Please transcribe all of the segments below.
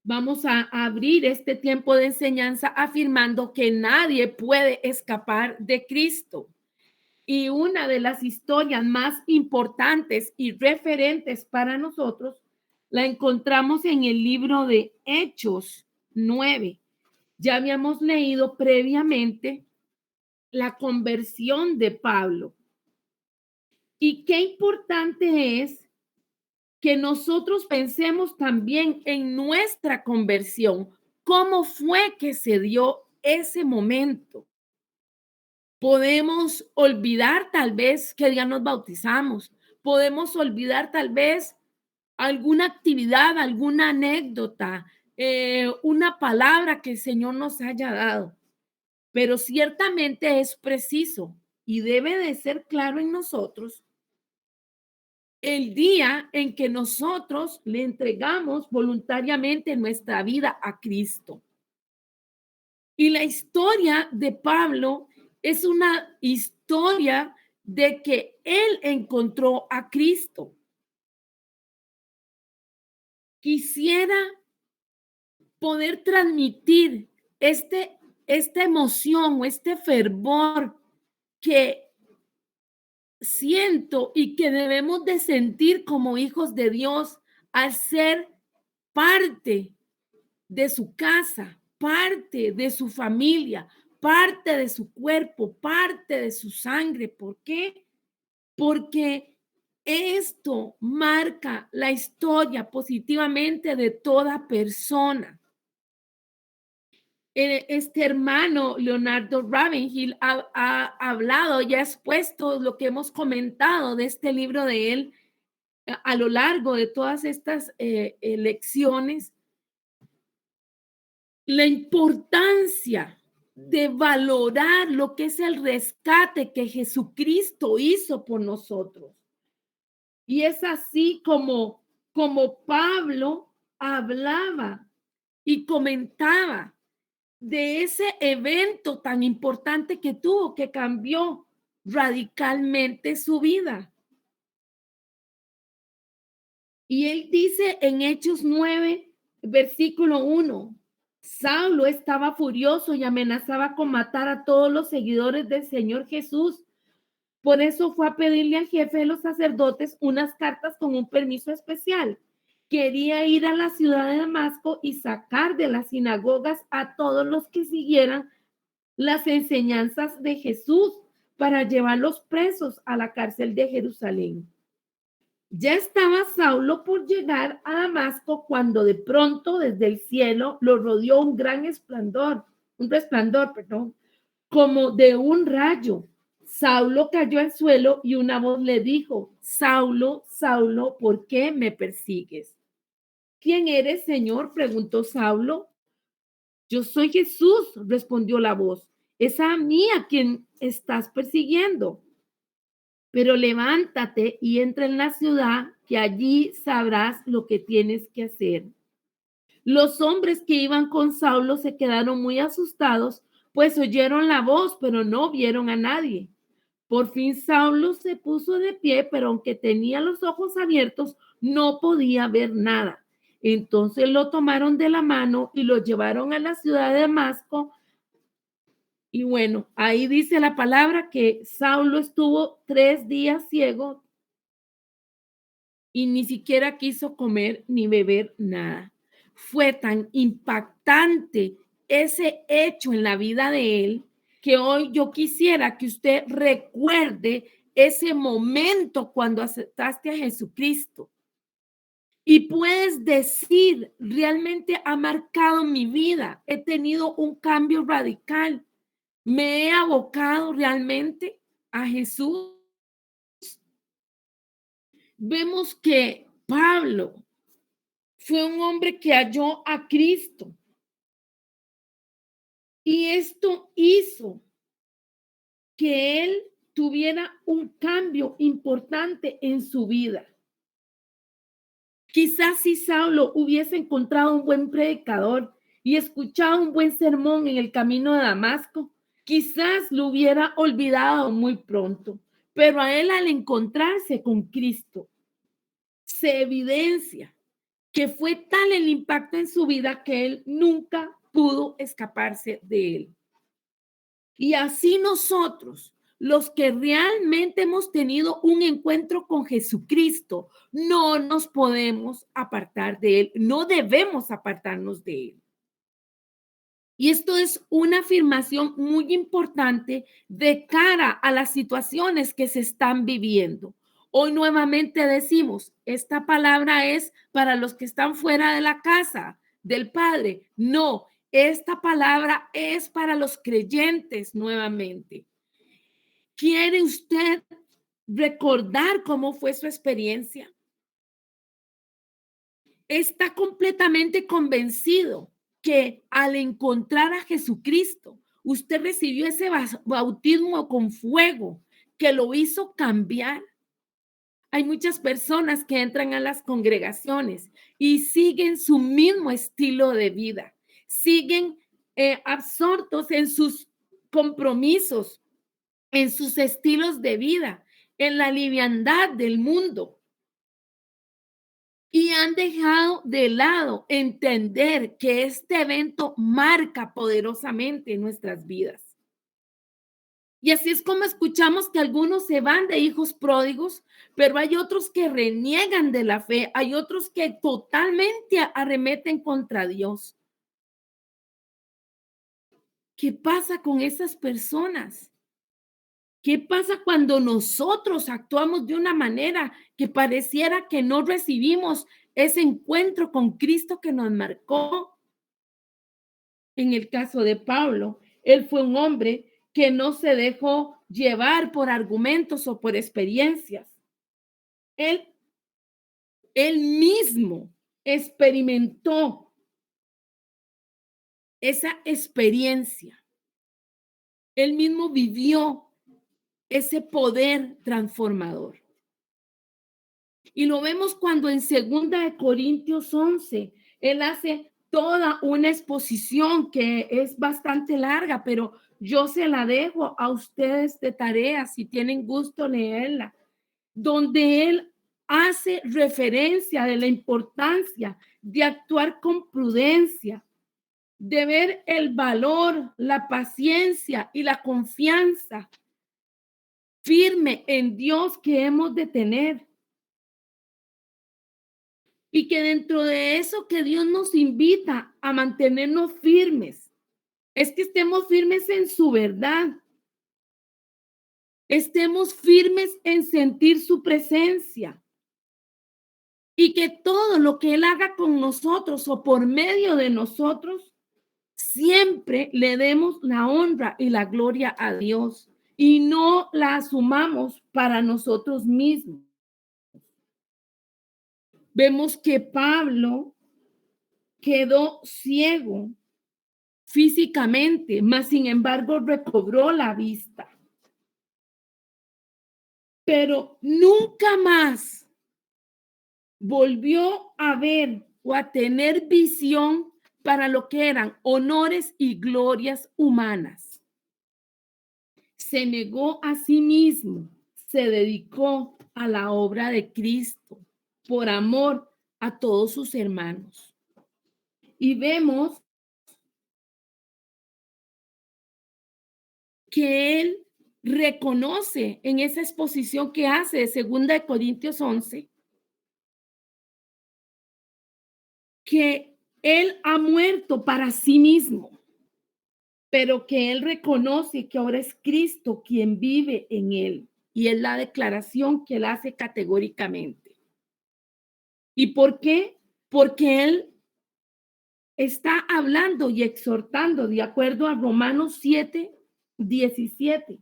Vamos a abrir este tiempo de enseñanza afirmando que nadie puede escapar de Cristo. Y una de las historias más importantes y referentes para nosotros la encontramos en el libro de Hechos 9. Ya habíamos leído previamente la conversión de Pablo. Y qué importante es que nosotros pensemos también en nuestra conversión. ¿Cómo fue que se dio ese momento? Podemos olvidar tal vez que ya nos bautizamos. Podemos olvidar tal vez alguna actividad, alguna anécdota, una palabra que el Señor nos haya dado. Pero ciertamente es preciso y debe de ser claro en nosotros el día en que nosotros le entregamos voluntariamente nuestra vida a Cristo. Y la historia de Pablo es una historia de que él encontró a Cristo. Quisiera poder transmitir esta emoción o este fervor que siento y que debemos de sentir como hijos de Dios al ser parte de su casa, parte de su familia, parte de su cuerpo, parte de su sangre. ¿Por qué? Porque esto marca la historia positivamente de toda persona. Este hermano Leonardo Ravenhill ha hablado y ha expuesto lo que hemos comentado de este libro de él a lo largo de todas estas lecciones. La importancia de valorar lo que es el rescate que Jesucristo hizo por nosotros. Y es así como Pablo hablaba y comentaba de ese evento tan importante que tuvo, que cambió radicalmente su vida. Y él dice en Hechos 9, versículo 1, Saulo estaba furioso y amenazaba con matar a todos los seguidores del Señor Jesús. Por eso fue a pedirle al jefe de los sacerdotes unas cartas con un permiso especial. Quería ir a la ciudad de Damasco y sacar de las sinagogas a todos los que siguieran las enseñanzas de Jesús para llevarlos presos a la cárcel de Jerusalén. Ya estaba Saulo por llegar a Damasco cuando de pronto desde el cielo lo rodeó un gran resplandor, como de un rayo. Saulo cayó al suelo y una voz le dijo: Saulo, Saulo, ¿por qué me persigues? ¿Quién eres, Señor?, preguntó Saulo. Yo soy Jesús, respondió la voz. Es a mí a quien estás persiguiendo. Pero levántate y entra en la ciudad, que allí sabrás lo que tienes que hacer. Los hombres que iban con Saulo se quedaron muy asustados, pues oyeron la voz, pero no vieron a nadie. Por fin Saulo se puso de pie, pero aunque tenía los ojos abiertos, no podía ver nada. Entonces lo tomaron de la mano y lo llevaron a la ciudad de Damasco. Y bueno, ahí dice la palabra que Saulo estuvo 3 días ciego y ni siquiera quiso comer ni beber nada. Fue tan impactante ese hecho en la vida de él que hoy yo quisiera que usted recuerde ese momento cuando aceptaste a Jesucristo. Y puedes decir, realmente ha marcado mi vida, he tenido un cambio radical, me he abocado realmente a Jesús. Vemos que Pablo fue un hombre que halló a Cristo y esto hizo que él tuviera un cambio importante en su vida. Quizás si Saulo hubiese encontrado un buen predicador y escuchado un buen sermón en el camino de Damasco, quizás lo hubiera olvidado muy pronto, pero a él al encontrarse con Cristo, se evidencia que fue tal el impacto en su vida que él nunca pudo escaparse de él. Y así nosotros, los que realmente hemos tenido un encuentro con Jesucristo, no nos podemos apartar de él, no debemos apartarnos de él. Y esto es una afirmación muy importante de cara a las situaciones que se están viviendo. Hoy nuevamente decimos, esta palabra es para los que están fuera de la casa del Padre. No, esta palabra es para los creyentes nuevamente. ¿Quiere usted recordar cómo fue su experiencia? Está completamente convencido que al encontrar a Jesucristo, usted recibió ese bautismo con fuego que lo hizo cambiar. Hay muchas personas que entran a las congregaciones y siguen su mismo estilo de vida, siguen absortos en sus compromisos, en sus estilos de vida, en la liviandad del mundo. Y han dejado de lado entender que este evento marca poderosamente nuestras vidas. Y así es como escuchamos que algunos se van de hijos pródigos, pero hay otros que reniegan de la fe, hay otros que totalmente arremeten contra Dios. ¿Qué pasa con esas personas? ¿Qué pasa cuando nosotros actuamos de una manera que pareciera que no recibimos ese encuentro con Cristo que nos marcó? En el caso de Pablo, él fue un hombre que no se dejó llevar por argumentos o por experiencias. Él, él mismo experimentó esa experiencia. Él mismo vivió ese poder transformador. Y lo vemos cuando en 2 Corintios 11, él hace toda una exposición que es bastante larga, pero yo se la dejo a ustedes de tarea si tienen gusto leerla, donde él hace referencia de la importancia de actuar con prudencia, de ver el valor, la paciencia y la confianza firme en Dios que hemos de tener. Y que dentro de eso que Dios nos invita a mantenernos firmes, es que estemos firmes en su verdad, estemos firmes en sentir su presencia y que todo lo que Él haga con nosotros o por medio de nosotros, siempre le demos la honra y la gloria a Dios y no la asumamos para nosotros mismos. Vemos que Pablo quedó ciego físicamente, mas sin embargo recobró la vista. Pero nunca más volvió a ver o a tener visión para lo que eran honores y glorias humanas. Se negó a sí mismo, se dedicó a la obra de Cristo por amor a todos sus hermanos. Y vemos que él reconoce en esa exposición que hace de 2 Corintios 11 que él ha muerto para sí mismo, pero que él reconoce que ahora es Cristo quien vive en él. Y es la declaración que él hace categóricamente. ¿Y por qué? Porque él está hablando y exhortando de acuerdo a Romanos 7:17.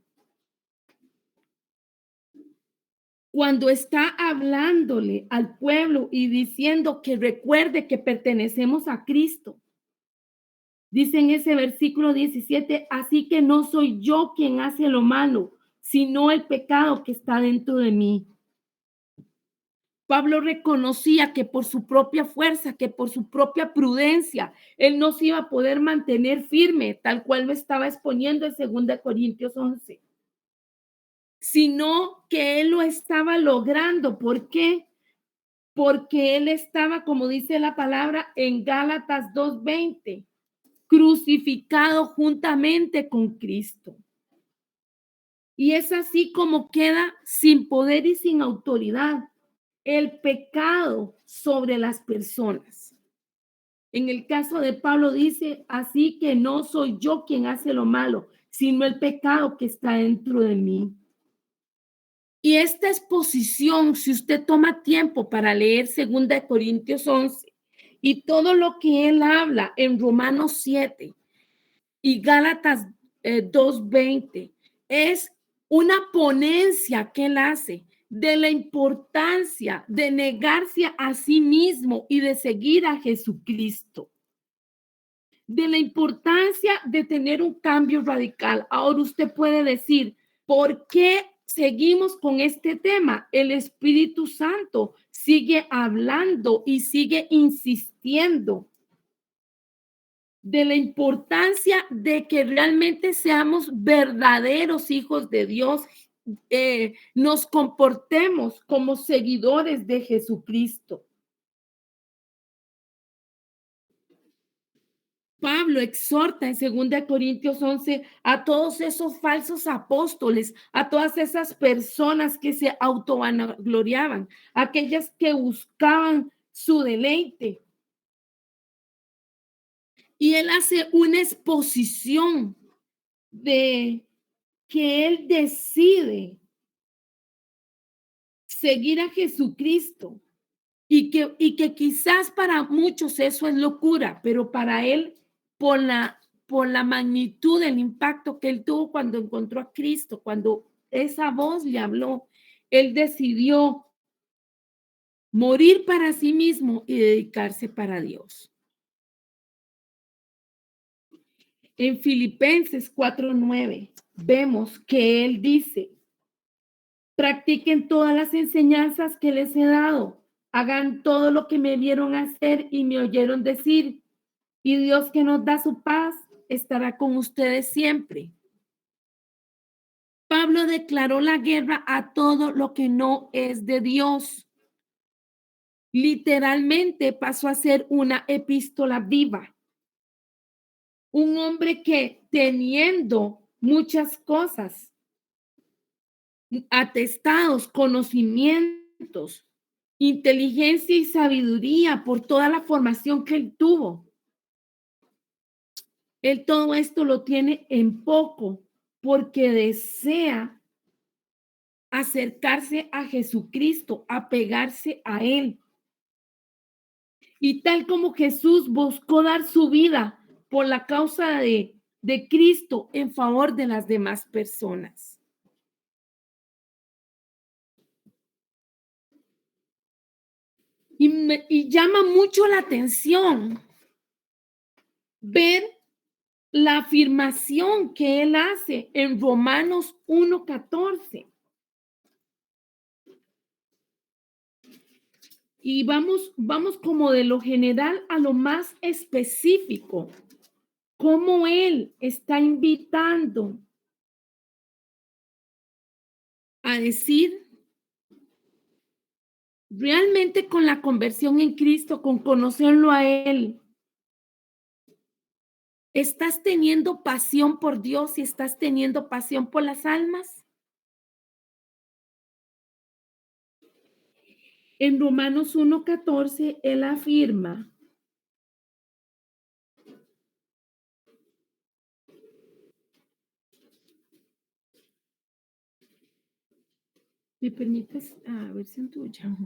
Cuando está hablándole al pueblo y diciendo que recuerde que pertenecemos a Cristo. Dice en ese versículo 17, así que no soy yo quien hace lo malo, sino el pecado que está dentro de mí. Pablo reconocía que por su propia fuerza, que por su propia prudencia, él no se iba a poder mantener firme, tal cual lo estaba exponiendo en 2 Corintios 11, sino que él lo estaba logrando. ¿Por qué? porque él estaba, como dice la palabra en Gálatas 2:20, crucificado juntamente con Cristo. Y es así como queda sin poder y sin autoridad el pecado sobre las personas. En el caso de Pablo dice, así que no soy yo quien hace lo malo, sino el pecado que está dentro de mí. Y esta exposición, si usted toma tiempo para leer 2 Corintios 11 y todo lo que él habla en Romanos 7 y Gálatas 2:20, es una ponencia que él hace de la importancia de negarse a sí mismo y de seguir a Jesucristo, de la importancia de tener un cambio radical. Ahora usted puede decir, ¿por qué seguimos con este tema? El Espíritu Santo sigue hablando y sigue insistiendo de la importancia de que realmente seamos verdaderos hijos de Dios, nos comportemos como seguidores de Jesucristo. Pablo exhorta en 2 Corintios 11 a todos esos falsos apóstoles, a todas esas personas que se autovanagloriaban, aquellas que buscaban su deleite. Y él hace una exposición de que él decide seguir a Jesucristo y que quizás para muchos eso es locura, pero para él, por la magnitud del impacto que él tuvo cuando encontró a Cristo, cuando esa voz le habló, él decidió morir para sí mismo y dedicarse para Dios. En Filipenses 4:9 vemos que él dice, practiquen todas las enseñanzas que les he dado, hagan todo lo que me vieron hacer y me oyeron decir, y Dios que nos da su paz estará con ustedes siempre. Pablo declaró la guerra a todo lo que no es de Dios. Literalmente pasó a ser una epístola viva. Un hombre que teniendo muchas cosas, atestados, conocimientos, inteligencia y sabiduría por toda la formación que él tuvo, él todo esto lo tiene en poco porque desea acercarse a Jesucristo, apegarse a él. Y tal como Jesús buscó dar su vida por la causa de Cristo en favor de las demás personas. Y llama mucho la atención ver la afirmación que él hace en Romanos 1:14. Y vamos como de lo general a lo más específico, cómo él está invitando a decir, realmente con la conversión en Cristo, con conocerlo a él, ¿estás teniendo pasión por Dios y estás teniendo pasión por las almas? En Romanos 1:14, él afirma, ¿me permites? A ver si en tuya.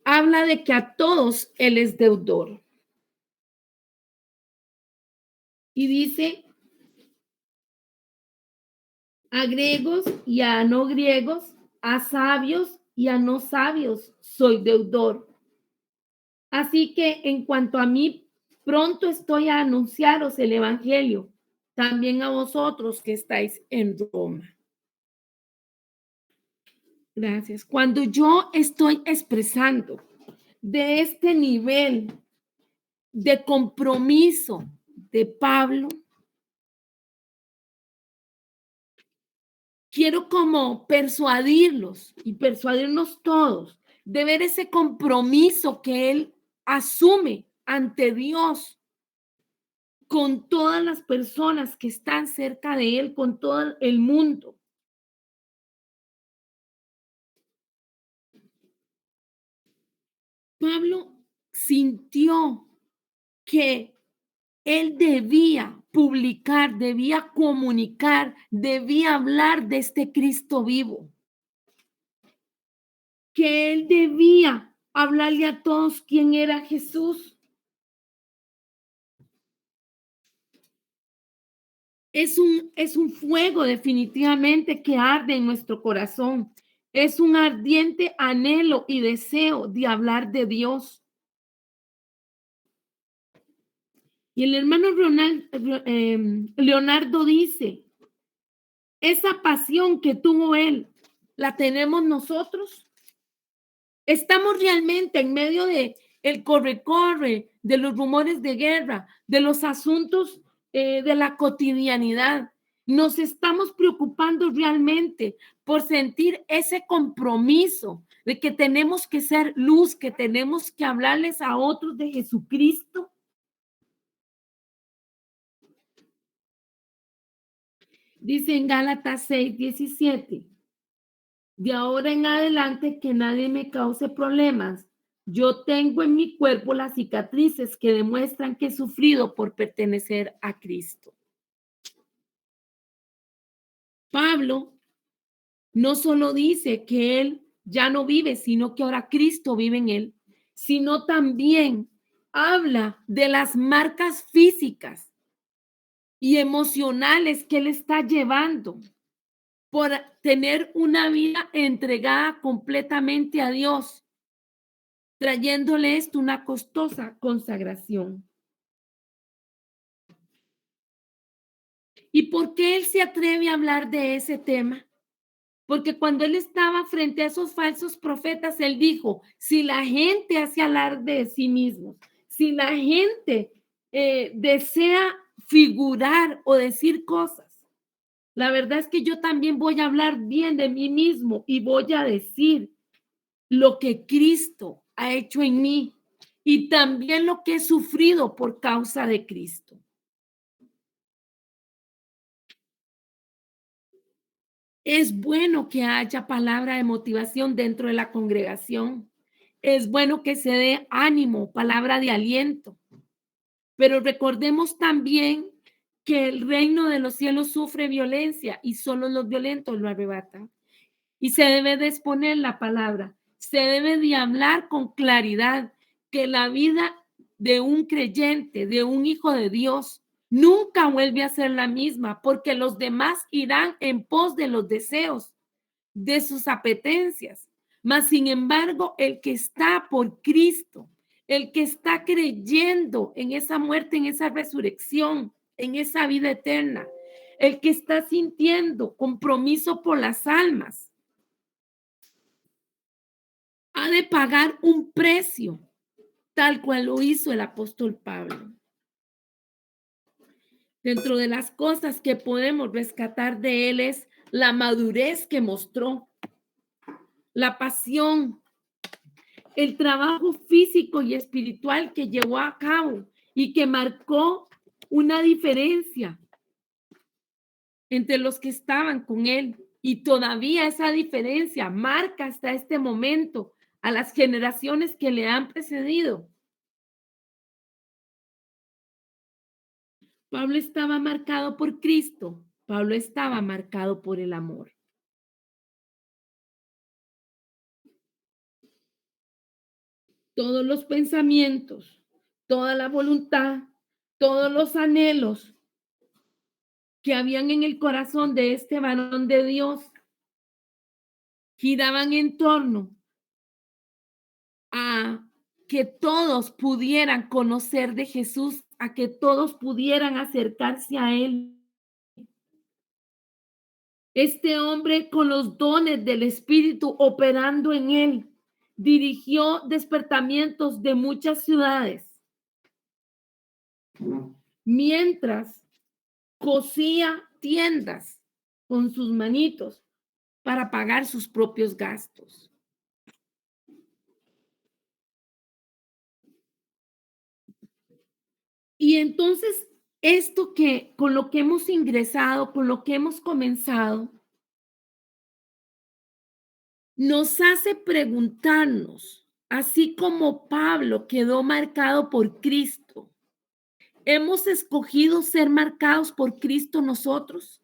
Habla de que a todos él es deudor. Y dice, a griegos y a no griegos, a sabios y a no sabios, soy deudor. Así que en cuanto a mí, pronto estoy a anunciaros el evangelio, también a vosotros que estáis en Roma. Gracias. Cuando yo estoy expresando de este nivel de compromiso de Pablo, quiero como persuadirlos y persuadirnos todos de ver ese compromiso que él asume ante Dios con todas las personas que están cerca de él, con todo el mundo. Pablo sintió que él debía publicar, debía comunicar, debía hablar de este Cristo vivo, que él debía hablarle a todos quién era Jesús. Es un fuego definitivamente que arde en nuestro corazón. Es un ardiente anhelo y deseo de hablar de Dios. Y el hermano Leonardo dice, esa pasión que tuvo él, ¿la tenemos nosotros? ¿Estamos realmente en medio de el corre-corre, de los rumores de guerra, de los asuntos de la cotidianidad? ¿Nos estamos preocupando realmente por sentir ese compromiso de que tenemos que ser luz, que tenemos que hablarles a otros de Jesucristo? Dice en Gálatas 6:17, de ahora en adelante que nadie me cause problemas. Yo tengo en mi cuerpo las cicatrices que demuestran que he sufrido por pertenecer a Cristo. Pablo no solo dice que él ya no vive, sino que ahora Cristo vive en él, sino también habla de las marcas físicas y emocionales que él está llevando por tener una vida entregada completamente a Dios, trayéndole esto una costosa consagración. ¿Y por qué él se atreve a hablar de ese tema? Porque cuando él estaba frente a esos falsos profetas, él dijo, si la gente hace alarde de sí mismo, si la gente desea figurar o decir cosas, la verdad es que yo también voy a hablar bien de mí mismo y voy a decir lo que Cristo ha hecho en mí y también lo que he sufrido por causa de Cristo. Es bueno que haya palabra de motivación dentro de la congregación. Es bueno que se dé ánimo, palabra de aliento. Pero recordemos también que el reino de los cielos sufre violencia y solo los violentos lo arrebatan. Y se debe de exponer la palabra, se debe de hablar con claridad que la vida de un creyente, de un hijo de Dios, nunca vuelve a ser la misma, porque los demás irán en pos de los deseos, de sus apetencias. Mas, sin embargo, el que está por Cristo, el que está creyendo en esa muerte, en esa resurrección, en esa vida eterna, el que está sintiendo compromiso por las almas, ha de pagar un precio, tal cual lo hizo el apóstol Pablo. Dentro de las cosas que podemos rescatar de él es la madurez que mostró, la pasión, el trabajo físico y espiritual que llevó a cabo y que marcó una diferencia entre los que estaban con él. Y todavía esa diferencia marca hasta este momento a las generaciones que le han precedido. Pablo estaba marcado por Cristo. Pablo estaba marcado por el amor. Todos los pensamientos, toda la voluntad, todos los anhelos que habían en el corazón de este varón de Dios giraban en torno a que todos pudieran conocer de Jesús, a que todos pudieran acercarse a él. Este hombre con los dones del Espíritu operando en él, dirigió despertamientos de muchas ciudades, mientras cosía tiendas con sus manitos, para pagar sus propios gastos. Y entonces, esto que con lo que hemos ingresado, con lo que hemos comenzado, nos hace preguntarnos, así como Pablo quedó marcado por Cristo, ¿hemos escogido ser marcados por Cristo nosotros?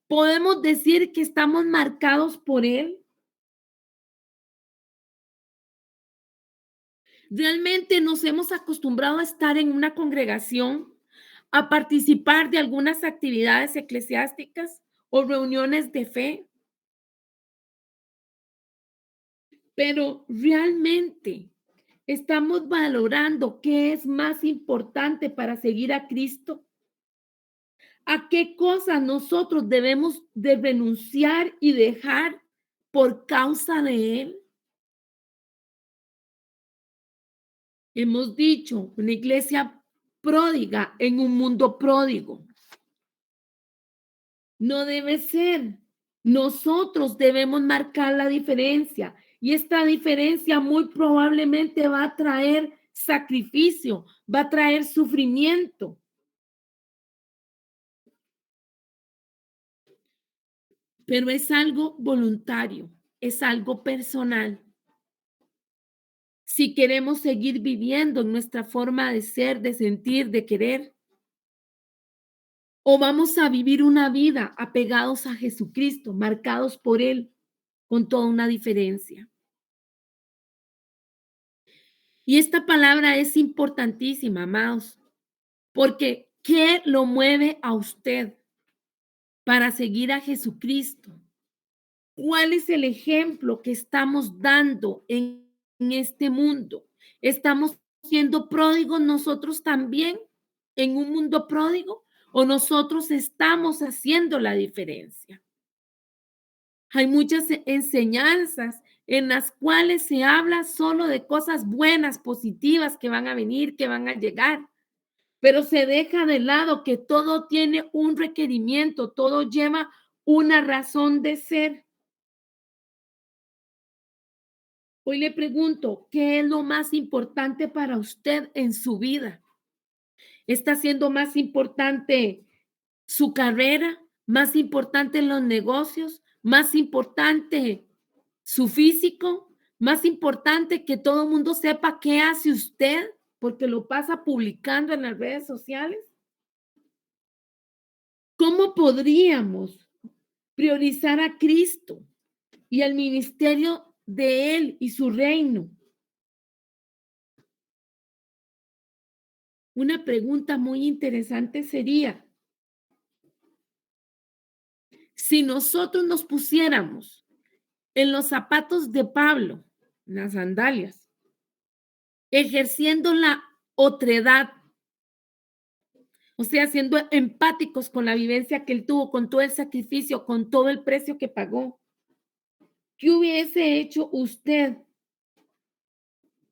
¿Podemos decir que estamos marcados por Él? ¿Realmente nos hemos acostumbrado a estar en una congregación, a participar de algunas actividades eclesiásticas o reuniones de fe? Pero realmente estamos valorando qué es más importante para seguir a Cristo. ¿A qué cosas nosotros debemos de renunciar y dejar por causa de Él? Hemos dicho, una iglesia pródiga en un mundo pródigo. No debe ser. Nosotros debemos marcar la diferencia y esta diferencia muy probablemente va a traer sacrificio, va a traer sufrimiento, pero es algo voluntario, es algo personal. Si queremos seguir viviendo en nuestra forma de ser, de sentir, de querer, o vamos a vivir una vida apegados a Jesucristo, marcados por Él, con toda una diferencia. Y esta palabra es importantísima, amados, porque ¿qué lo mueve a usted para seguir a Jesucristo? ¿Cuál es el ejemplo que estamos dando en este mundo? ¿Estamos siendo pródigos nosotros también en un mundo pródigo o nosotros estamos haciendo la diferencia? Hay muchas enseñanzas en las cuales se habla solo de cosas buenas, positivas que van a venir, que van a llegar, pero se deja de lado que todo tiene un requerimiento, todo lleva una razón de ser. Hoy le pregunto, ¿qué es lo más importante para usted en su vida? ¿Está siendo más importante su carrera, más importante los negocios, más importante su físico, más importante que todo el mundo sepa qué hace usted porque lo pasa publicando en las redes sociales? ¿Cómo podríamos priorizar a Cristo y el ministerio de Él y su reino? Una pregunta muy interesante sería, si nosotros nos pusiéramos en los zapatos de Pablo, las sandalias, ejerciendo la otredad, o sea, siendo empáticos con la vivencia que él tuvo, con todo el sacrificio, con todo el precio que pagó, ¿qué hubiese hecho usted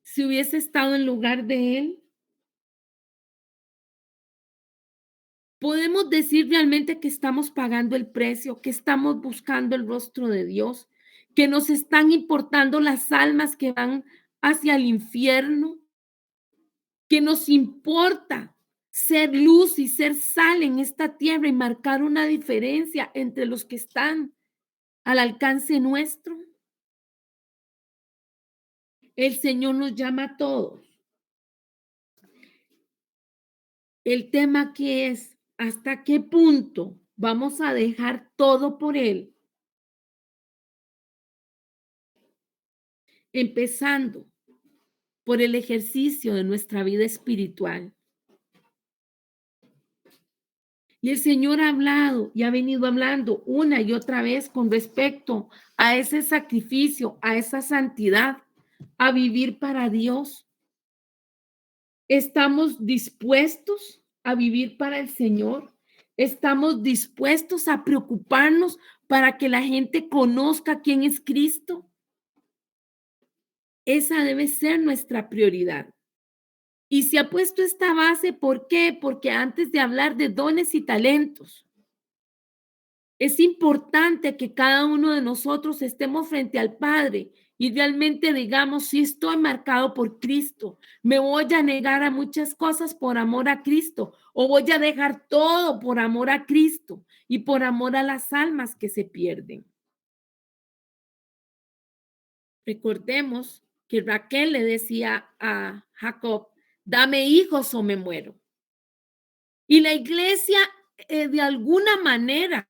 si hubiese estado en lugar de él? ¿Podemos decir realmente que estamos pagando el precio, que estamos buscando el rostro de Dios, que nos están importando las almas que van hacia el infierno, que nos importa ser luz y ser sal en esta tierra y marcar una diferencia entre los que están al alcance nuestro? El Señor nos llama a todos. El tema que es, ¿hasta qué punto vamos a dejar todo por Él? Empezando por el ejercicio de nuestra vida espiritual. Y el Señor ha hablado y ha venido hablando una y otra vez con respecto a ese sacrificio, a esa santidad, a vivir para Dios. ¿Estamos dispuestos a vivir para el Señor? ¿Estamos dispuestos a preocuparnos para que la gente conozca quién es Cristo? Esa debe ser nuestra prioridad. Y se ha puesto esta base, ¿por qué? Porque antes de hablar de dones y talentos, Es importante que cada uno de nosotros estemos frente al Padre y realmente digamos, si estoy marcado por Cristo, me voy a negar a muchas cosas por amor a Cristo o voy a dejar todo por amor a Cristo y por amor a las almas que se pierden. Recordemos que Raquel le decía a Jacob, dame hijos o me muero. Y la iglesia, de alguna manera,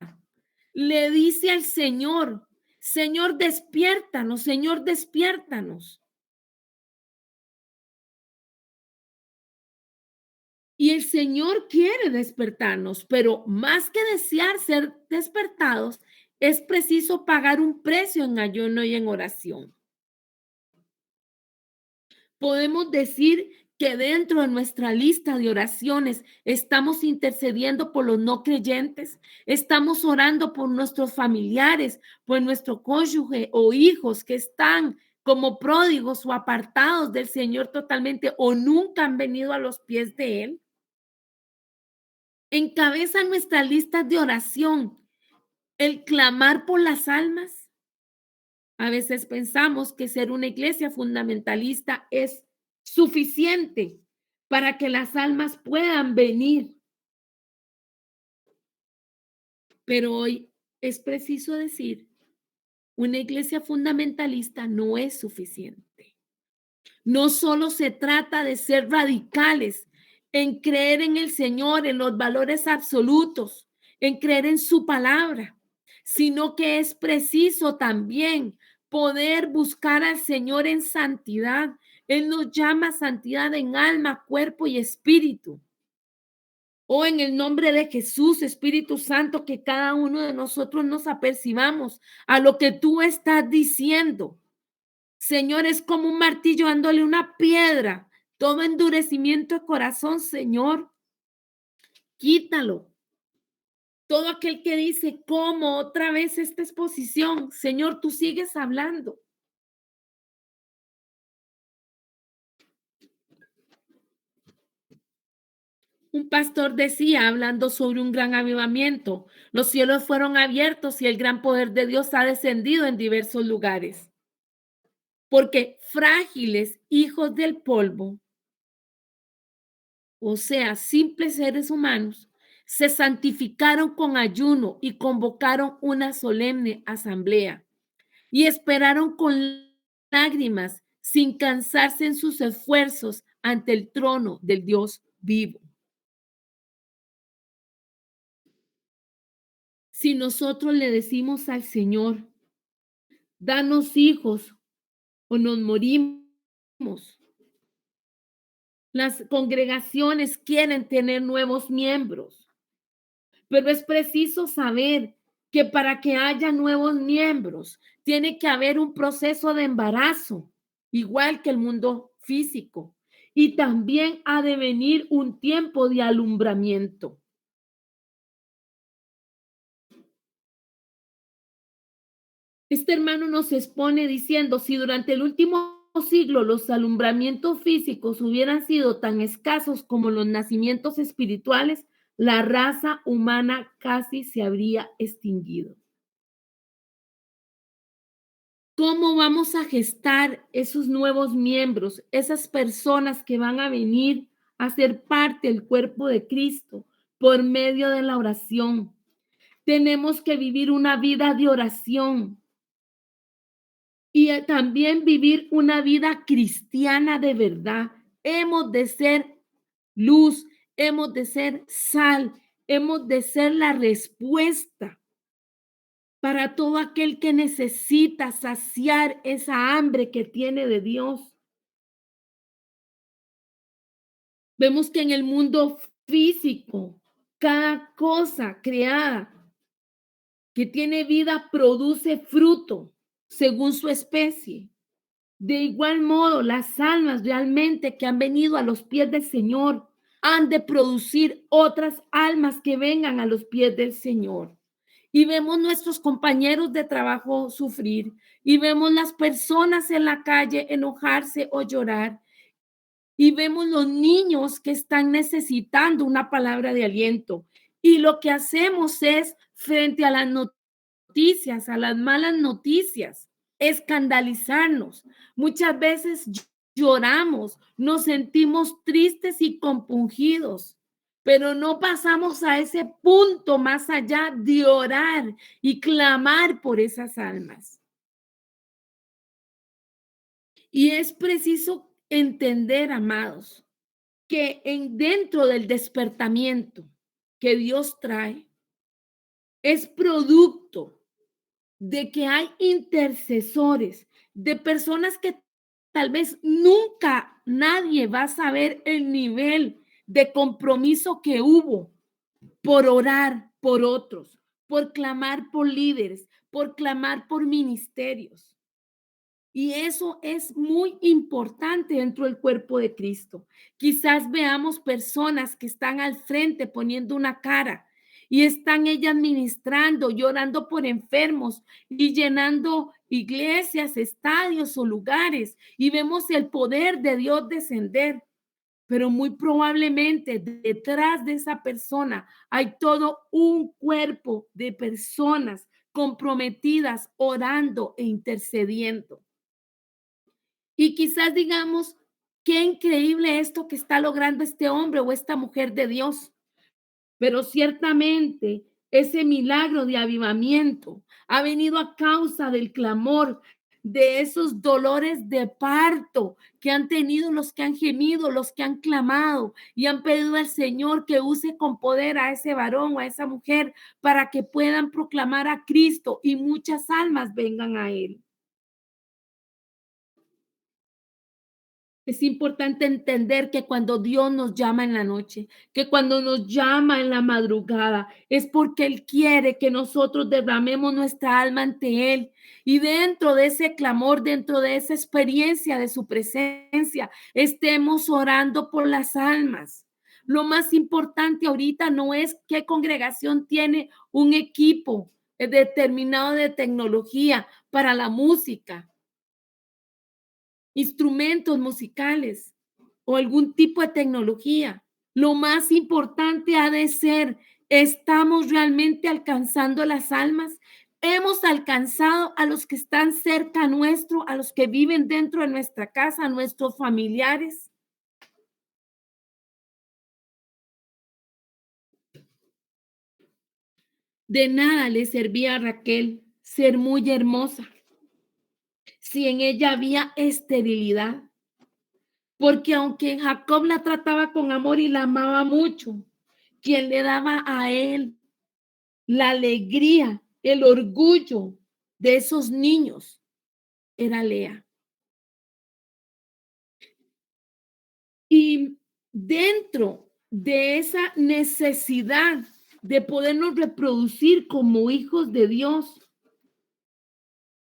le dice al Señor, Señor, despiértanos, Señor, despiértanos. Y el Señor quiere despertarnos, pero más que desear ser despertados, es preciso pagar un precio en ayuno y en oración. Podemos decir que dentro de nuestra lista de oraciones estamos intercediendo por los no creyentes, estamos orando por nuestros familiares, por nuestro cónyuge o hijos que están como pródigos o apartados del Señor totalmente o nunca han venido a los pies de Él. Encabeza nuestra lista de oración el clamar por las almas. A veces pensamos que ser una iglesia fundamentalista es suficiente para que las almas puedan venir, pero hoy es preciso decir, una iglesia fundamentalista no es suficiente. No solo se trata de ser radicales en creer en el Señor, en los valores absolutos, en creer en su palabra, sino que es preciso también poder buscar al Señor en santidad. Él nos llama a santidad en alma, cuerpo y espíritu. Oh, en el nombre de Jesús, Espíritu Santo, que cada uno de nosotros nos apercibamos a lo que tú estás diciendo. Señor, es como un martillo dándole una piedra. Todo endurecimiento de corazón, Señor, quítalo. Todo aquel que dice, ¿cómo otra vez esta exposición? Señor, tú sigues hablando. Un pastor decía, hablando sobre un gran avivamiento, los cielos fueron abiertos y el gran poder de Dios ha descendido en diversos lugares. Porque frágiles hijos del polvo, o sea, simples seres humanos, se santificaron con ayuno y convocaron una solemne asamblea y esperaron con lágrimas, sin cansarse en sus esfuerzos ante el trono del Dios vivo. Si nosotros le decimos al Señor, danos hijos o nos morimos, las congregaciones quieren tener nuevos miembros. Pero es preciso saber que para que haya nuevos miembros, tiene que haber un proceso de embarazo, igual que el mundo físico. Y también ha de venir un tiempo de alumbramiento. Este hermano nos expone diciendo, si durante el último siglo los alumbramientos físicos hubieran sido tan escasos como los nacimientos espirituales, la raza humana casi se habría extinguido. ¿Cómo vamos a gestar esos nuevos miembros, esas personas que van a venir a ser parte del cuerpo de Cristo por medio de la oración? Tenemos que vivir una vida de oración y también vivir una vida cristiana de verdad. Hemos de ser luz, hemos de ser sal, hemos de ser la respuesta para todo aquel que necesita saciar esa hambre que tiene de Dios. Vemos que en el mundo físico, cada cosa creada que tiene vida produce fruto según su especie. De igual modo, las almas realmente que han venido a los pies del Señor han de producir otras almas que vengan a los pies del Señor. Y vemos nuestros compañeros de trabajo sufrir y vemos las personas en la calle enojarse o llorar y vemos los niños que están necesitando una palabra de aliento. Y lo que hacemos es frente a las noticias, a las malas noticias, escandalizarnos. Muchas veces lloramos, nos sentimos tristes y compungidos, pero no pasamos a ese punto más allá de orar y clamar por esas almas. Y es preciso entender, amados, que dentro del despertamiento que Dios trae es producto de que hay intercesores, de personas que tal vez nunca nadie va a saber el nivel de compromiso que hubo por orar por otros, por clamar por líderes, por clamar por ministerios. Y eso es muy importante dentro del cuerpo de Cristo. Quizás veamos personas que están al frente poniendo una cara y están ellas ministrando, llorando por enfermos y llenando iglesias, estadios o lugares. Y vemos el poder de Dios descender. Pero muy probablemente detrás de esa persona hay todo un cuerpo de personas comprometidas, orando e intercediendo. Y quizás digamos, qué increíble esto que está logrando este hombre o esta mujer de Dios. Pero ciertamente ese milagro de avivamiento ha venido a causa del clamor, de esos dolores de parto que han tenido los que han gemido, los que han clamado y han pedido al Señor que use con poder a ese varón o a esa mujer para que puedan proclamar a Cristo y muchas almas vengan a Él. Es importante entender que cuando Dios nos llama en la noche, que cuando nos llama en la madrugada, es porque Él quiere que nosotros derramemos nuestra alma ante Él. Y dentro de ese clamor, dentro de esa experiencia de su presencia, estemos orando por las almas. Lo más importante ahorita no es qué congregación tiene un equipo determinado de tecnología para la música, instrumentos musicales o algún tipo de tecnología. Lo más importante ha de ser, ¿estamos realmente alcanzando las almas? ¿Hemos alcanzado a los que están cerca nuestro, a los que viven dentro de nuestra casa, a nuestros familiares? De nada le servía a Raquel ser muy hermosa si en ella había esterilidad, porque aunque Jacob la trataba con amor y la amaba mucho, quien le daba a él la alegría, el orgullo de esos niños era Lea. Y dentro de esa necesidad de podernos reproducir como hijos de Dios,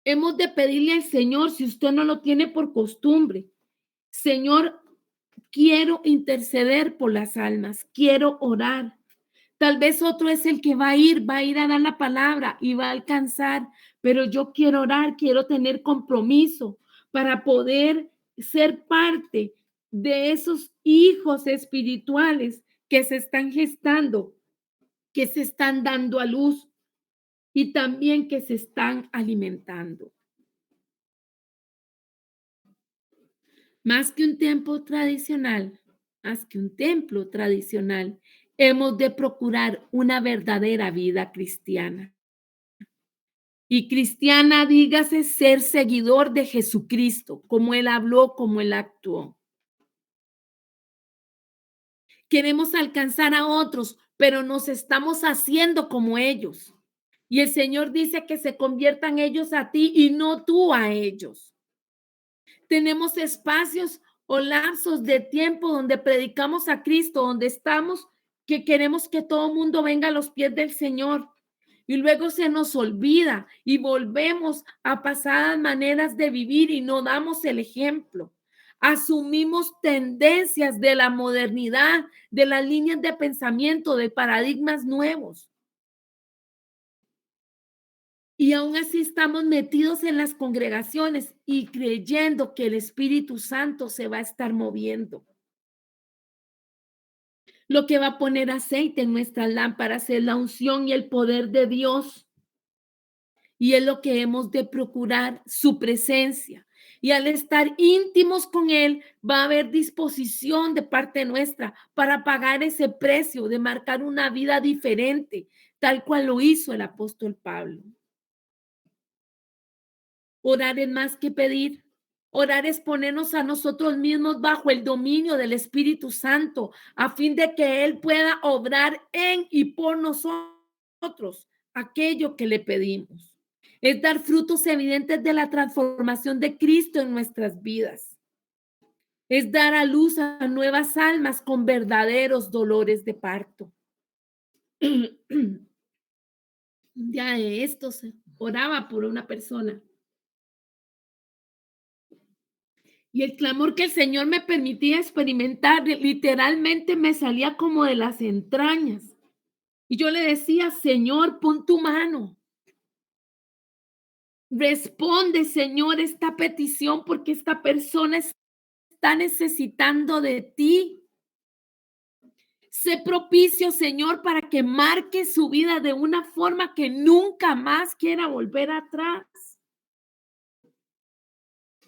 hemos de pedirle al Señor, si usted no lo tiene por costumbre, Señor, quiero interceder por las almas, quiero orar. Tal vez otro es el que va a ir a dar la palabra y va a alcanzar, pero yo quiero orar, quiero tener compromiso para poder ser parte de esos hijos espirituales que se están gestando, que se están dando a luz y también que se están alimentando. Más que un templo tradicional, más que un templo tradicional, hemos de procurar una verdadera vida cristiana. Y cristiana, dígase ser seguidor de Jesucristo, como Él habló, como Él actuó. Queremos alcanzar a otros, pero nos estamos haciendo como ellos. Y el Señor dice que se conviertan ellos a ti y no tú a ellos. Tenemos espacios o lapsos de tiempo donde predicamos a Cristo, donde estamos, que queremos que todo el mundo venga a los pies del Señor. Y luego se nos olvida y volvemos a pasadas maneras de vivir y no damos el ejemplo. Asumimos tendencias de la modernidad, de las líneas de pensamiento, de paradigmas nuevos. Y aún así estamos metidos en las congregaciones y creyendo que el Espíritu Santo se va a estar moviendo. Lo que va a poner aceite en nuestras lámparas es la unción y el poder de Dios. Y es lo que hemos de procurar, su presencia. Y al estar íntimos con Él, va a haber disposición de parte nuestra para pagar ese precio de marcar una vida diferente, tal cual lo hizo el apóstol Pablo. Orar es más que pedir. Orar es ponernos a nosotros mismos bajo el dominio del Espíritu Santo, a fin de que Él pueda obrar en y por nosotros aquello que le pedimos. Es dar frutos evidentes de la transformación de Cristo en nuestras vidas. Es dar a luz a nuevas almas con verdaderos dolores de parto. Un día de estos oraba por una persona y el clamor que el Señor me permitía experimentar literalmente me salía como de las entrañas. Y yo le decía, Señor, pon tu mano. Responde, Señor, esta petición porque esta persona está necesitando de ti. Sé propicio, Señor, para que marque su vida de una forma que nunca más quiera volver atrás.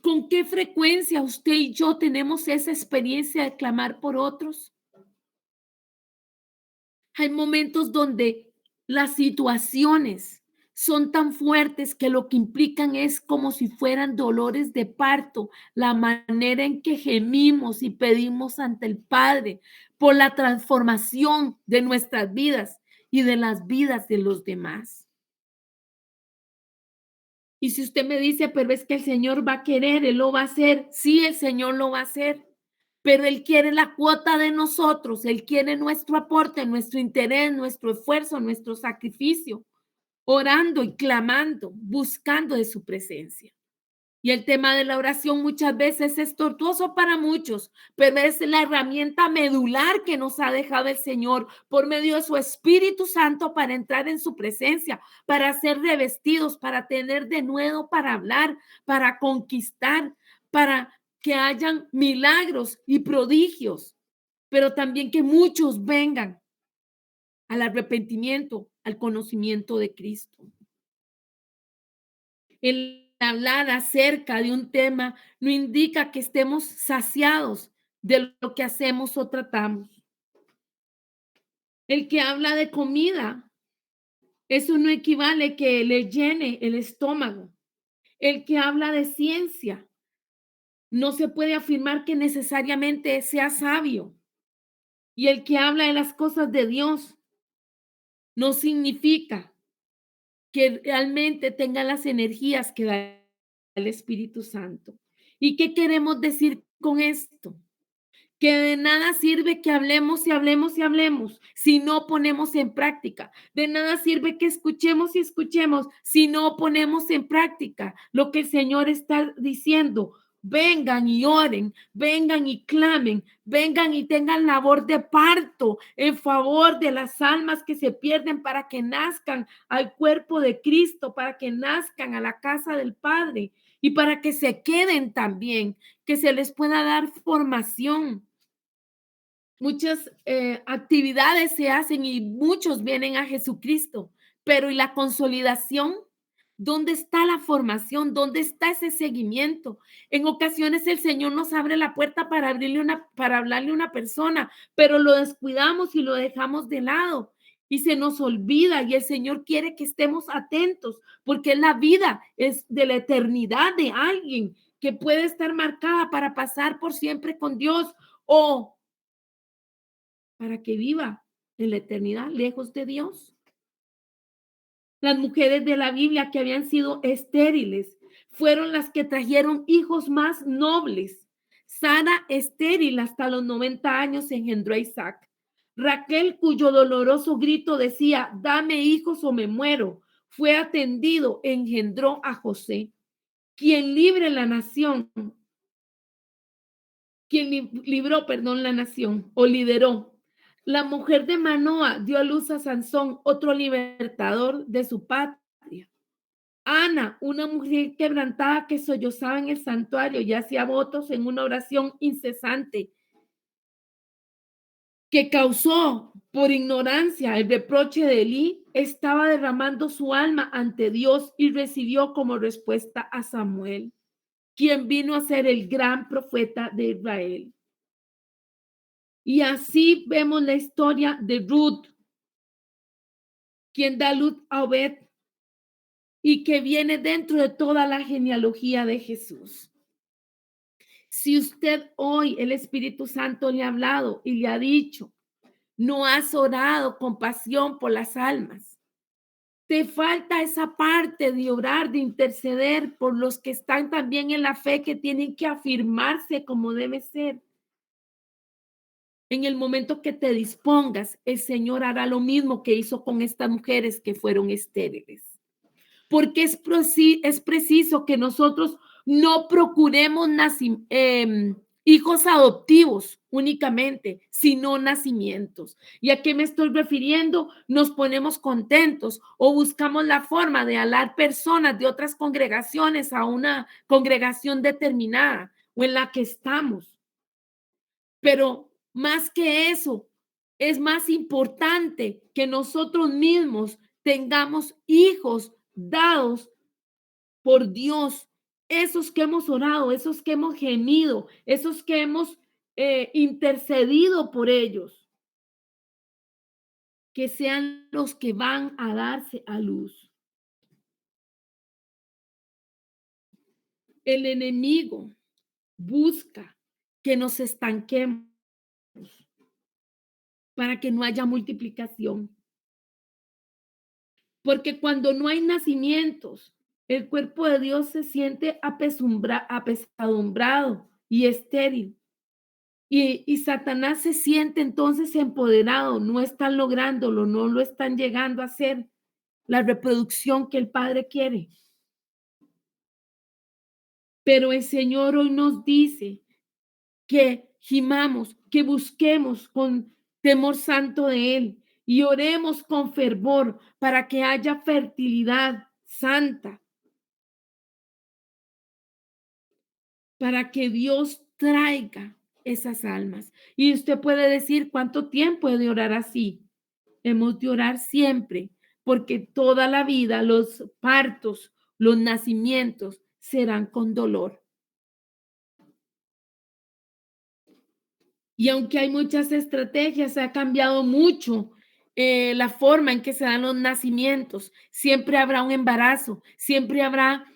¿Con qué frecuencia usted y yo tenemos esa experiencia de clamar por otros? Hay momentos donde las situaciones son tan fuertes que lo que implican es como si fueran dolores de parto, la manera en que gemimos y pedimos ante el Padre por la transformación de nuestras vidas y de las vidas de los demás. Y si usted me dice, pero es que el Señor va a querer, Él lo va a hacer. Sí, el Señor lo va a hacer, pero Él quiere la cuota de nosotros, Él quiere nuestro aporte, nuestro interés, nuestro esfuerzo, nuestro sacrificio, orando y clamando, buscando de su presencia. Y el tema de la oración muchas veces es tortuoso para muchos, pero es la herramienta medular que nos ha dejado el Señor por medio de su Espíritu Santo para entrar en su presencia, para ser revestidos, para tener de nuevo para hablar, para conquistar, para que hayan milagros y prodigios, pero también que muchos vengan al arrepentimiento, al conocimiento de Cristo. El hablar acerca de un tema no indica que estemos saciados de lo que hacemos o tratamos. El que habla de comida, eso no equivale que le llene el estómago. El que habla de ciencia, no se puede afirmar que necesariamente sea sabio. Y el que habla de las cosas de Dios, no significa que realmente tenga las energías que da el Espíritu Santo. ¿Y qué queremos decir con esto? Que de nada sirve que hablemos y hablemos y hablemos si no ponemos en práctica. De nada sirve que escuchemos y escuchemos si no ponemos en práctica lo que el Señor está diciendo. Vengan y oren, vengan y clamen, vengan y tengan labor de parto en favor de las almas que se pierden para que nazcan al cuerpo de Cristo, para que nazcan a la casa del Padre y para que se queden también, que se les pueda dar formación. Muchas actividades se hacen y muchos vienen a Jesucristo, pero ¿y la consolidación? ¿Dónde está la formación? ¿Dónde está ese seguimiento? En ocasiones el Señor nos abre la puerta para hablarle a una persona, pero lo descuidamos y lo dejamos de lado y se nos olvida y el Señor quiere que estemos atentos porque la vida es de la eternidad de alguien que puede estar marcada para pasar por siempre con Dios o para que viva en la eternidad lejos de Dios. Las mujeres de la Biblia que habían sido estériles fueron las que trajeron hijos más nobles. Sara, estéril hasta los 90 años, engendró a Isaac. Raquel, cuyo doloroso grito decía, dame hijos o me muero, fue atendido, engendró a José, quien libre la nación, libró, perdón, la nación o lideró. La mujer de Manoa dio a luz a Sansón, otro libertador de su patria. Ana, una mujer quebrantada que sollozaba en el santuario y hacía votos en una oración incesante, que causó por ignorancia el reproche de Elí, estaba derramando su alma ante Dios y recibió como respuesta a Samuel, quien vino a ser el gran profeta de Israel. Y así vemos la historia de Ruth, quien da luz a Obed y que viene dentro de toda la genealogía de Jesús. Si usted hoy el Espíritu Santo le ha hablado y le ha dicho, no has orado con pasión por las almas, te falta esa parte de orar, de interceder por los que están también en la fe, que tienen que afirmarse como debe ser. En el momento que te dispongas, el Señor hará lo mismo que hizo con estas mujeres que fueron estériles. Porque es preciso que nosotros no procuremos hijos adoptivos únicamente, sino nacimientos. ¿Y a qué me estoy refiriendo? Nos ponemos contentos o buscamos la forma de alar personas de otras congregaciones a una congregación determinada o en la que estamos. Pero más que eso, es más importante que nosotros mismos tengamos hijos dados por Dios, esos que hemos orado, esos que hemos gemido, esos que hemos intercedido por ellos, que sean los que van a darse a luz. El enemigo busca que nos estanquemos para que no haya multiplicación. Porque cuando no hay nacimientos, el cuerpo de Dios se siente apesadumbrado y estéril. Y Satanás se siente entonces empoderado, no están lográndolo, no lo están llegando a hacer la reproducción que el Padre quiere. Pero el Señor hoy nos dice que gimamos, que busquemos con temor santo de Él y oremos con fervor para que haya fertilidad santa, para que Dios traiga esas almas. Y usted puede decir, ¿cuánto tiempo he de orar así? Hemos de orar siempre, porque toda la vida los partos, los nacimientos serán con dolor. Y aunque hay muchas estrategias, se ha cambiado mucho la forma en que se dan los nacimientos. Siempre habrá un embarazo, siempre habrá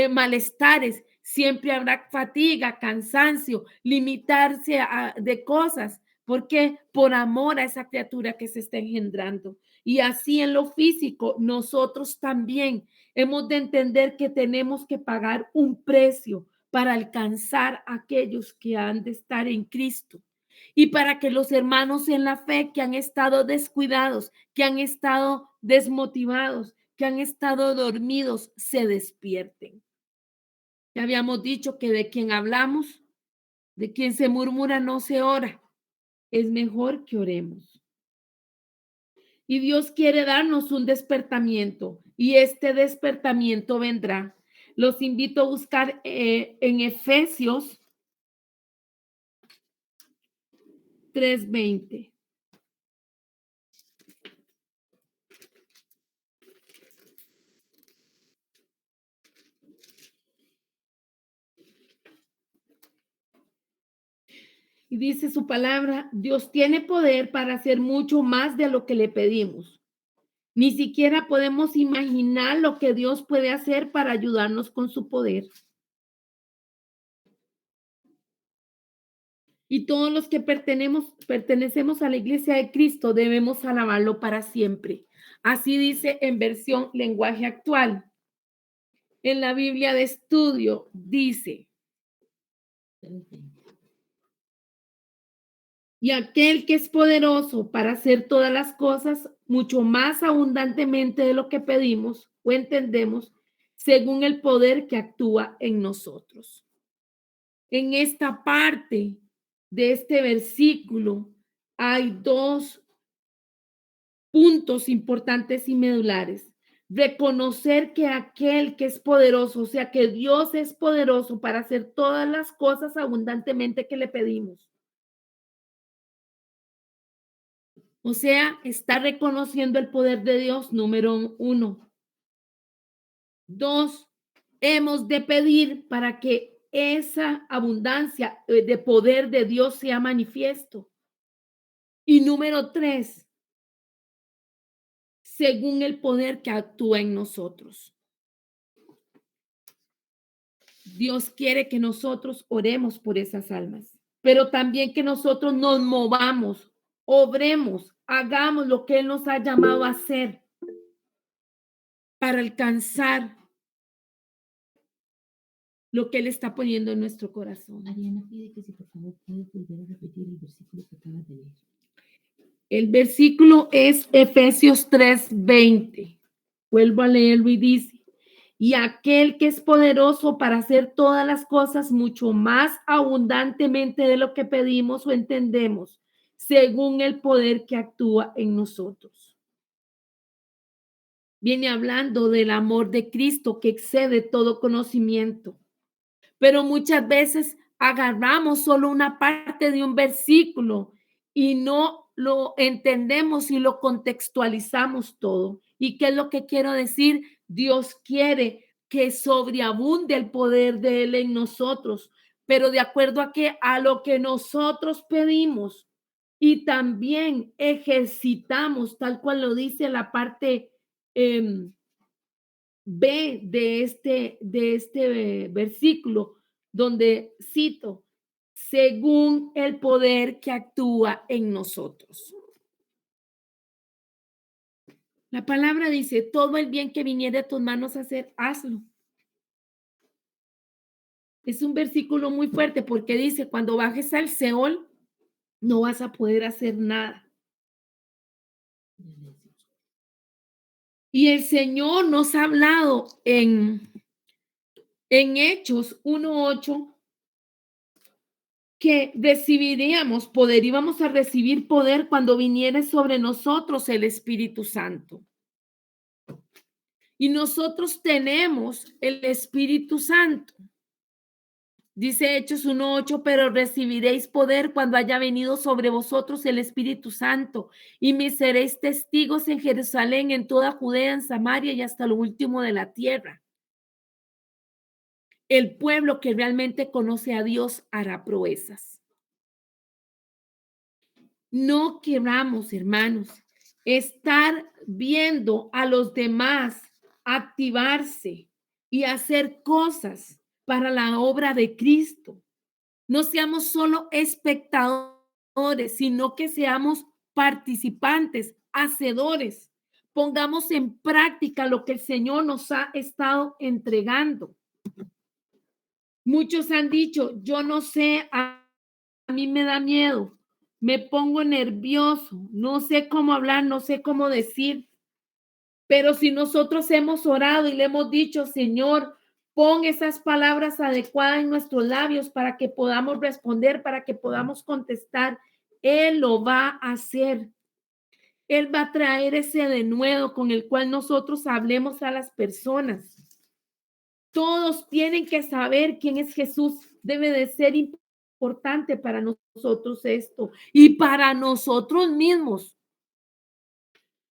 malestares, siempre habrá fatiga, cansancio, limitarse de cosas. ¿Por qué? Por amor a esa criatura que se está engendrando. Y así en lo físico, nosotros también hemos de entender que tenemos que pagar un precio para alcanzar a aquellos que han de estar en Cristo y para que los hermanos en la fe que han estado descuidados, que han estado desmotivados, que han estado dormidos, se despierten. Ya habíamos dicho que de quien hablamos, de quien se murmura no se ora. Es mejor que oremos. Y Dios quiere darnos un despertamiento y este despertamiento vendrá. Los invito a buscar en Efesios 3:20. Y dice su palabra, Dios tiene poder para hacer mucho más de lo que le pedimos. Ni siquiera podemos imaginar lo que Dios puede hacer para ayudarnos con su poder. Y todos los que pertenecemos a la iglesia de Cristo debemos alabarlo para siempre. Así dice en versión lenguaje actual. En la Biblia de estudio dice, y aquel que es poderoso para hacer todas las cosas mucho más abundantemente de lo que pedimos o entendemos, según el poder que actúa en nosotros. En esta parte de este versículo hay dos puntos importantes y medulares. Reconocer que aquel que es poderoso, o sea, que Dios es poderoso para hacer todas las cosas abundantemente que le pedimos. O sea, está reconociendo el poder de Dios, número 1. 2, hemos de pedir para que esa abundancia de poder de Dios sea manifiesto. Y número 3, según el poder que actúa en nosotros. Dios quiere que nosotros oremos por esas almas, pero también que nosotros nos movamos, obremos, hagamos lo que Él nos ha llamado a hacer para alcanzar lo que Él está poniendo en nuestro corazón. Ariana pide que si por favor puedes volver a repetir el versículo que acabas de leer. El versículo es Efesios 3:20. Vuelvo a leerlo y dice, y aquel que es poderoso para hacer todas las cosas mucho más abundantemente de lo que pedimos o entendemos, según el poder que actúa en nosotros. Viene hablando del amor de Cristo que excede todo conocimiento. Pero muchas veces agarramos solo una parte de un versículo y no lo entendemos y lo contextualizamos todo. ¿Y qué es lo que quiero decir? Dios quiere que sobreabunde el poder de Él en nosotros, pero de acuerdo a lo que nosotros pedimos y también ejercitamos, tal cual lo dice la parte eh, B de este versículo, donde cito, según el poder que actúa en nosotros. La palabra dice, todo el bien que viniere de tus manos a hacer, hazlo. Es un versículo muy fuerte porque dice, cuando bajes al Seol, no vas a poder hacer nada. Y el Señor nos ha hablado en Hechos 1:8 que recibiríamos poder, íbamos a recibir poder cuando viniera sobre nosotros el Espíritu Santo. Y nosotros tenemos el Espíritu Santo. Dice Hechos 1:8, pero recibiréis poder cuando haya venido sobre vosotros el Espíritu Santo y me seréis testigos en Jerusalén, en toda Judea, en Samaria y hasta lo último de la tierra. El pueblo que realmente conoce a Dios hará proezas. No queramos, hermanos, estar viendo a los demás activarse y hacer cosas para la obra de Cristo. No seamos solo espectadores, sino que seamos participantes, hacedores. Pongamos en práctica lo que el Señor nos ha estado entregando. Muchos han dicho, yo no sé, a mí me da miedo, me pongo nervioso, no sé cómo hablar, no sé cómo decir. Pero si nosotros hemos orado y le hemos dicho, Señor, pon esas palabras adecuadas en nuestros labios para que podamos responder, para que podamos contestar, Él lo va a hacer. Él va a traer ese denuedo con el cual nosotros hablemos a las personas. Todos tienen que saber quién es Jesús. Debe de ser importante para nosotros esto y para nosotros mismos.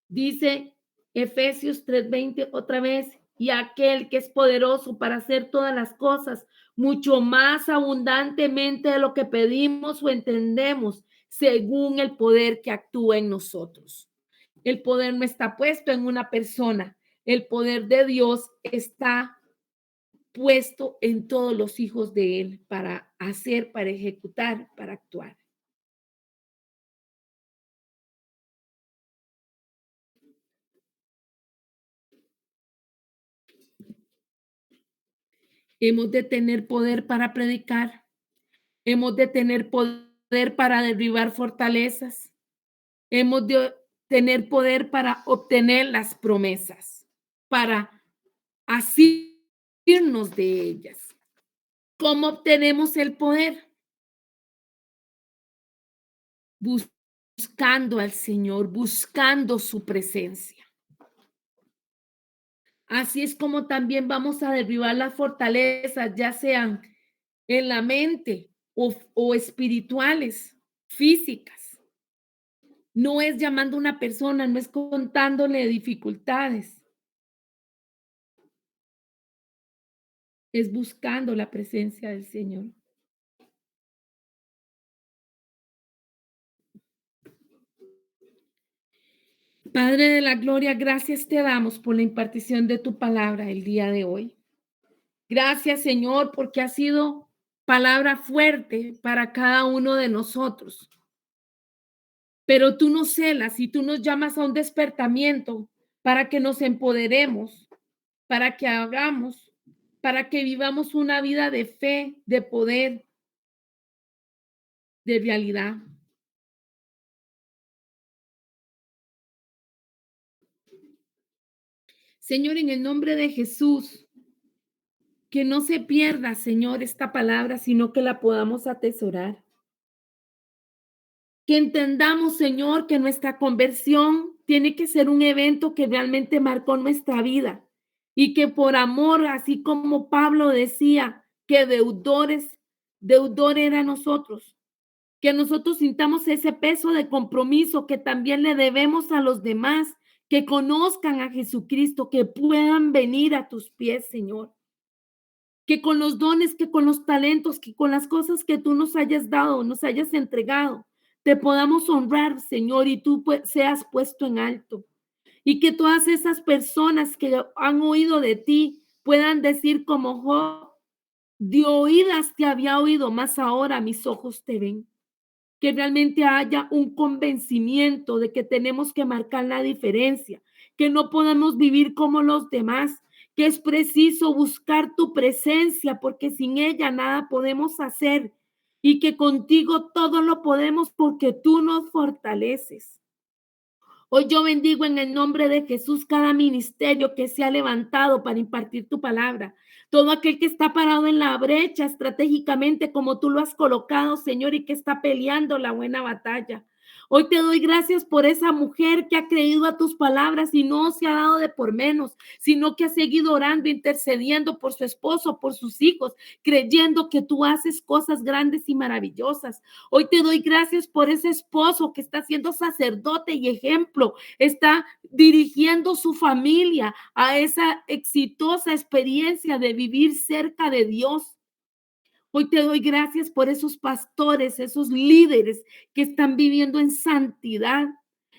Dice Efesios 3:20 otra vez, y aquel que es poderoso para hacer todas las cosas mucho más abundantemente de lo que pedimos o entendemos, según el poder que actúa en nosotros. El poder no está puesto en una persona, el poder de Dios está puesto en todos los hijos de Él para hacer, para ejecutar, para actuar. Hemos de tener poder para predicar, hemos de tener poder para derribar fortalezas, hemos de tener poder para obtener las promesas, para asirnos de ellas. ¿Cómo obtenemos el poder? Buscando al Señor, buscando su presencia. Así es como también vamos a derribar las fortalezas, ya sean en la mente o espirituales, físicas. No es llamando a una persona, no es contándole dificultades, es buscando la presencia del Señor. Padre de la gloria, gracias te damos por la impartición de tu palabra el día de hoy. Gracias, Señor, porque ha sido palabra fuerte para cada uno de nosotros. Pero tú nos celas y tú nos llamas a un despertamiento para que nos empoderemos, para que hagamos, para que vivamos una vida de fe, de poder, de realidad. Señor, en el nombre de Jesús, que no se pierda, Señor, esta palabra, sino que la podamos atesorar. Que entendamos, Señor, que nuestra conversión tiene que ser un evento que realmente marcó nuestra vida y que por amor, así como Pablo decía, que deudor era nosotros, que nosotros sintamos ese peso de compromiso que también le debemos a los demás, que conozcan a Jesucristo, que puedan venir a tus pies, Señor. Que con los dones, que con los talentos, que con las cosas que tú nos hayas dado, nos hayas entregado, te podamos honrar, Señor, y tú seas puesto en alto. Y que todas esas personas que han oído de ti puedan decir como Job, de oídas te había oído, más ahora mis ojos te ven. Que realmente haya un convencimiento de que tenemos que marcar la diferencia, que no podemos vivir como los demás, que es preciso buscar tu presencia porque sin ella nada podemos hacer y que contigo todo lo podemos porque tú nos fortaleces. Hoy yo bendigo en el nombre de Jesús cada ministerio que se ha levantado para impartir tu palabra. Todo aquel que está parado en la brecha estratégicamente como tú lo has colocado, Señor, y que está peleando la buena batalla. Hoy te doy gracias por esa mujer que ha creído a tus palabras y no se ha dado de por menos, sino que ha seguido orando, intercediendo por su esposo, por sus hijos, creyendo que tú haces cosas grandes y maravillosas. Hoy te doy gracias por ese esposo que está siendo sacerdote y ejemplo, está dirigiendo su familia a esa exitosa experiencia de vivir cerca de Dios. Hoy te doy gracias por esos pastores, esos líderes que están viviendo en santidad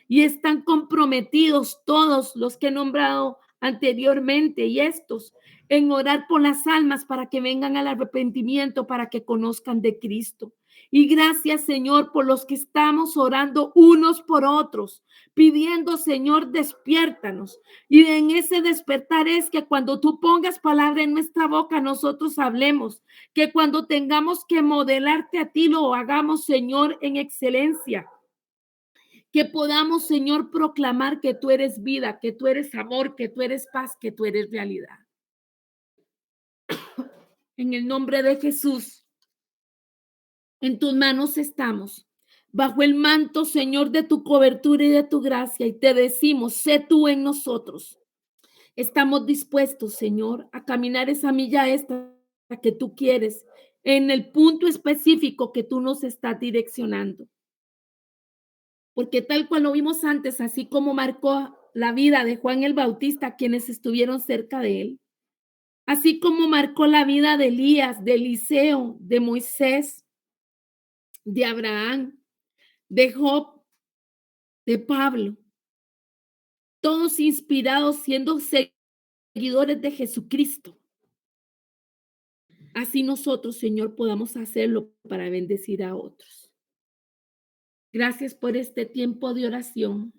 y están comprometidos todos los que he nombrado anteriormente y estos en orar por las almas para que vengan al arrepentimiento, para que conozcan de Cristo. Y gracias, Señor, por los que estamos orando unos por otros, pidiendo, Señor, despiértanos. Y en ese despertar es que cuando tú pongas palabra en nuestra boca, nosotros hablemos, que cuando tengamos que modelarte a ti, lo hagamos, Señor, en excelencia. Que podamos, Señor, proclamar que tú eres vida, que tú eres amor, que tú eres paz, que tú eres realidad. En el nombre de Jesús, en tus manos estamos. Bajo el manto, Señor, de tu cobertura y de tu gracia. Y te decimos, sé tú en nosotros. Estamos dispuestos, Señor, a caminar esa milla extra que tú quieres en el punto específico que tú nos estás direccionando. Porque tal cual lo vimos antes, así como marcó la vida de Juan el Bautista, quienes estuvieron cerca de él, así como marcó la vida de Elías, de Eliseo, de Moisés, de Abraham, de Job, de Pablo, todos inspirados siendo seguidores de Jesucristo. Así nosotros, Señor, podamos hacerlo para bendecir a otros. Gracias por este tiempo de oración.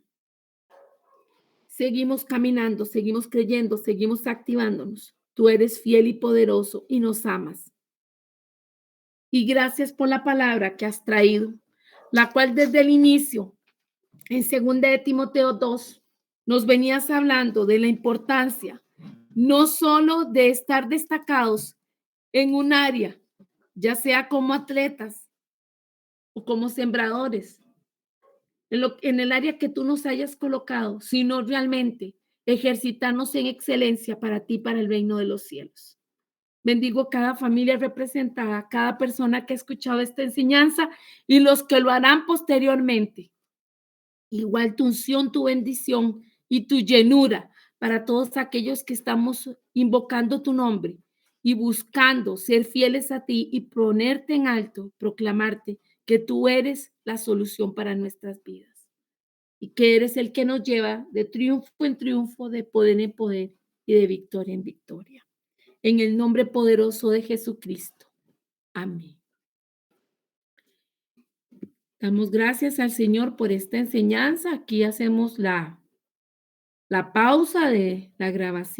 Seguimos caminando, seguimos creyendo, seguimos activándonos. Tú eres fiel y poderoso y nos amas. Y gracias por la palabra que has traído, la cual desde el inicio, en 2 de Timoteo 2, nos venías hablando de la importancia no solo de estar destacados en un área, ya sea como atletas o como sembradores, en el área que tú nos hayas colocado, sino realmente ejercitarnos en excelencia para ti, para el reino de los cielos. Bendigo cada familia representada, cada persona que ha escuchado esta enseñanza y los que lo harán posteriormente. Igual tu unción, tu bendición y tu llenura para todos aquellos que estamos invocando tu nombre y buscando ser fieles a ti y ponerte en alto, proclamarte que tú eres la solución para nuestras vidas y que eres el que nos lleva de triunfo en triunfo, de poder en poder y de victoria en victoria. En el nombre poderoso de Jesucristo. Amén. Damos gracias al Señor por esta enseñanza. Aquí hacemos la pausa de la grabación.